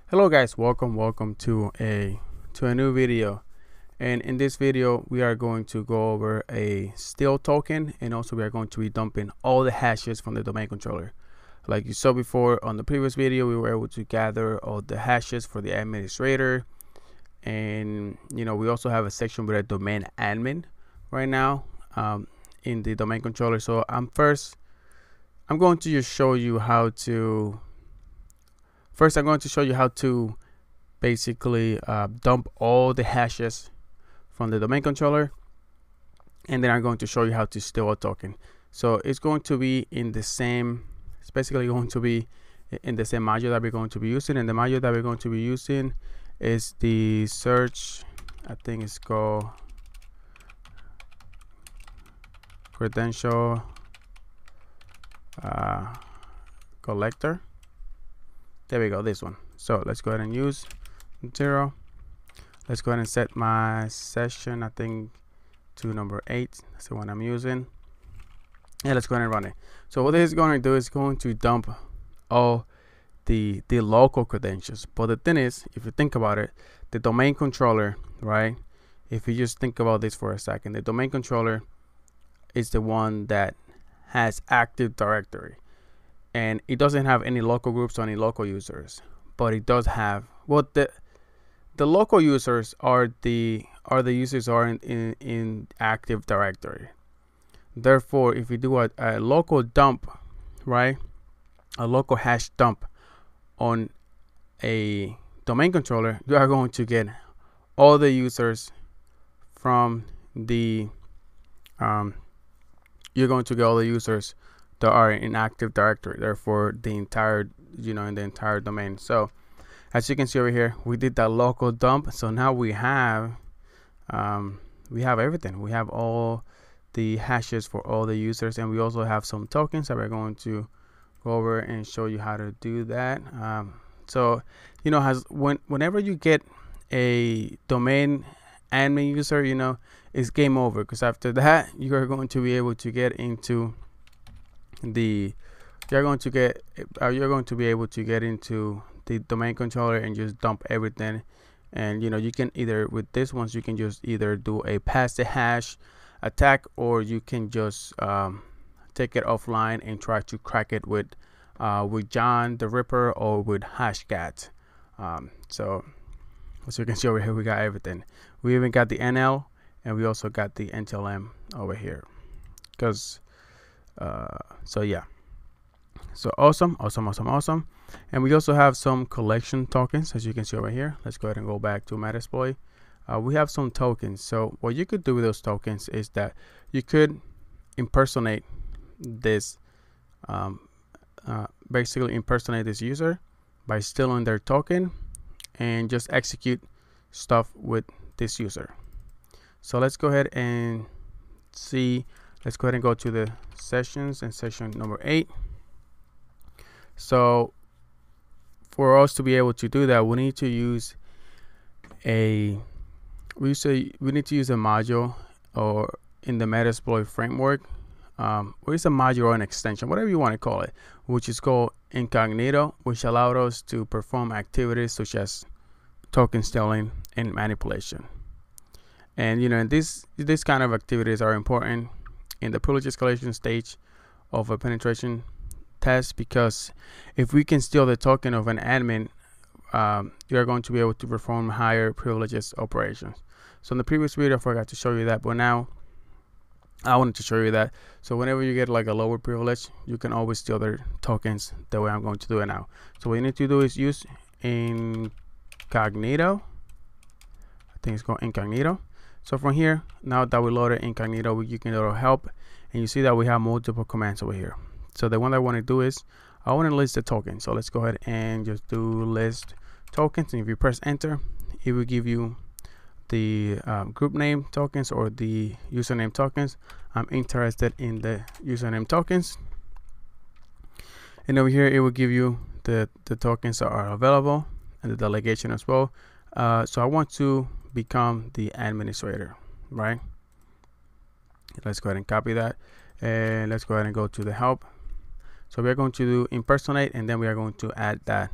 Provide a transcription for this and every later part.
Hello guys, welcome to a new video. And in this video we are going to go over a steal token, and also we are going to be dumping all the hashes from the domain controller. Like you saw before on the previous video, we were able to gather all the hashes for the administrator, and we also have a section with a domain admin right now in the domain controller. So I'm going to just show you how to I'm going to show you how to basically dump all the hashes from the domain controller, and then I'm going to show you how to steal a token. So it's going to be in the same, it's basically going to be in the same module that we're going to be using, and the module that we're going to be using is the search, I think it's called credential collector. There we go, this one. So let's go ahead and use 0. Let's go ahead and set my session, I think, to number 8. That's the one I'm using. And let's go ahead and run it. So what this is going to do is going to dump all the local credentials. But the thing is, if you think about it, the domain controller, right? If you just think about this for a second, the domain controller is the one that has Active Directory. And it doesn't have any local groups or any local users, but it does have, well, the local users are the users are in Active Directory. Therefore, if you do a local dump, right, a local hash dump on a domain controller, you are going to get all the users from the you're going to get all the users that are in Active Directory, therefore the entire in the entire domain. So as you can see over here, we did that local dump. So now we have everything. We have all the hashes for all the users, and we also have some tokens that we're going to go over and show you how to do that. So whenever you get a domain admin user, it's game over, because after that you are going to be able to get into you're going to be able to get into the domain controller and just dump everything. And you can either, with this ones, you can just either do a pass the hash attack, or you can just take it offline and try to crack it with John the Ripper or with Hashcat. So as you can see over here, we got everything. We even got the NL, and we also got the NTLM over here, because so yeah, so awesome. And we also have some collection tokens, as you can see over here. Let's go ahead and go back to Metasploit. We have some tokens. So what you could do with those tokens is that you could impersonate this basically impersonate this user by stealing their token and just execute stuff with this user. So let's go ahead and see. Let's go ahead and go to the sessions and session number 8. So for us to be able to do that, we need to use a module, or in the Metasploit framework, or it's a module or an extension, whatever you want to call it, which is called Incognito, which allowed us to perform activities such as token stealing and manipulation. And this kind of activities are important in the privilege escalation stage of a penetration test, because if we can steal the token of an admin, you are going to be able to perform higher privileges operations. So in the previous video I forgot to show you that, but now I wanted to show you that. So whenever you get like a lower privilege, you can always steal their tokens the way I'm going to do it now. So what you need to do is use Incognito. I think it's called Incognito. So from here, now that we loaded Incognito, you can go to help, and you see that we have multiple commands over here. So the one that I want to do is I want to list the token. So let's go ahead and just do list tokens, and if you press enter, it will give you the group name tokens or the username tokens. I'm interested in the username tokens, and over here it will give you the tokens that are available and the delegation as well. So I want to become the administrator, right? Let's go ahead and copy that, and let's go ahead and go to the help. So we are going to do impersonate, and then we are going to add that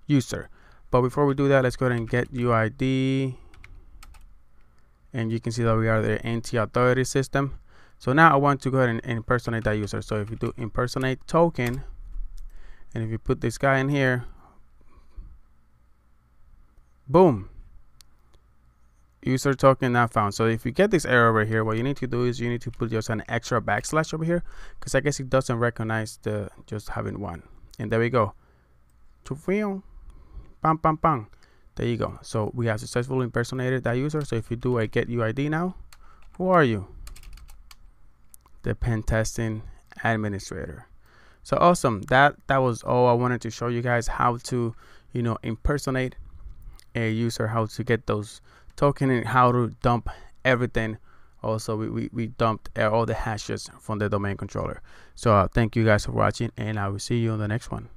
user. But before we do that, let's go ahead and get UID, and you can see that we are the anti-authority system. So now I want to go ahead and impersonate that user. So if you do impersonate token, and if you put this guy in here, boom, user token not found. So if you get this error over here, what you need to do is you need to put just an extra backslash over here, because I guess it doesn't recognize the just having one. And there we go. Bam, bam, bam. There you go. So we have successfully impersonated that user. So if you do a get UID now, who are you? The pen testing administrator. So awesome. That was all I wanted to show you guys, how to, you know, impersonate a user, how to get those tokens, and how to dump everything. Also, we dumped all the hashes from the domain controller. So thank you guys for watching, and I will see you on the next one.